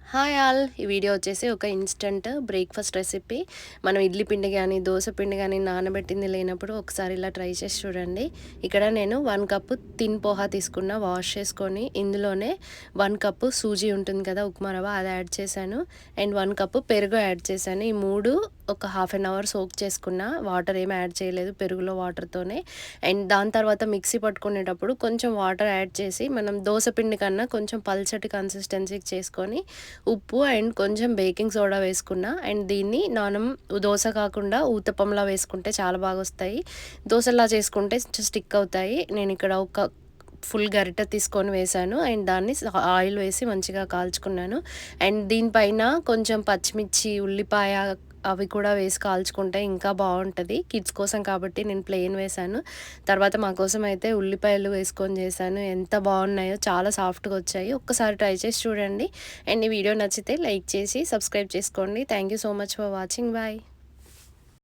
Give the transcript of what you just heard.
Hi all! ఈ video వచ్చేసి ఒక ఇన్‌స్టంట్ బ్రేక్‌ఫాస్ట్ రెసిపీ. మనం ఇడ్లీ పిండి గానీ, దోస పిండి గానీ నానబెట్టింది లేనప్పుడు ఒకసారి ఇలా ట్రై చేసి చూడండి. ఇక్కడ నేను 1 కప్పు తిన్ పోహా తీసుకున్న, వాష్ చేసుకొని ఇందులోనే 1 కప్పు సూజీ ఉంటుంది కదా ఉప్మా రవ్వ, అది యాడ్ చేశాను. అండ్ 1 కప్పు పెరుగు యాడ్ చేశాను. ఈ 3 ఒక హాఫ్ అన్ అవర్ సోక్ చేసుకున్న. వాటర్ ఏమి యాడ్ చేయలేదు, పెరుగులో వాటర్‌తోనే. అండ్ దాని తర్వాత మిక్సీ పట్టుకునేటప్పుడు కొంచెం వాటర్ యాడ్ చేసి, మనం దోస పిండి కన్నా కొంచెం పల్చటి కన్సిస్టెన్సీకి చేసుకొని ఉప్పు అండ్ కొంచెం బేకింగ్ సోడా వేసుకున్నా. అండ్ దీన్ని మనం దోస కాకుండా ఊతప్పంలా వేసుకుంటే చాలా బాగా వస్తాయి. దోసలా చేసుకుంటే స్టిక్ అవుతాయి. నేను ఇక్కడ ఒక ఫుల్ గరిటె తీసుకొని వేశాను. అండ్ దాన్ని ఆయిల్ వేసి మంచిగా కాల్చుకున్నాను. అండ్ దీనిపైన కొంచెం పచ్చిమిర్చి, ఉల్లిపాయ అవి కూడా వేసి కాల్చుకుంటే ఇంకా బాగుంటుంది. కిడ్స్ కోసం కాబట్టి నేను ప్లెయిన్ వేశాను. తర్వాత మా కోసం అయితే ఉల్లిపాయలు వేసుకొని చేశాను. ఎంత బాగున్నాయో, చాలా సాఫ్ట్గా వచ్చాయి. ఒక్కసారి ట్రై చేసి చూడండి. అండ్ ఈ వీడియో నచ్చితే లైక్ చేసి సబ్స్క్రైబ్ చేసుకోండి. Thank you so much for watching. Bye.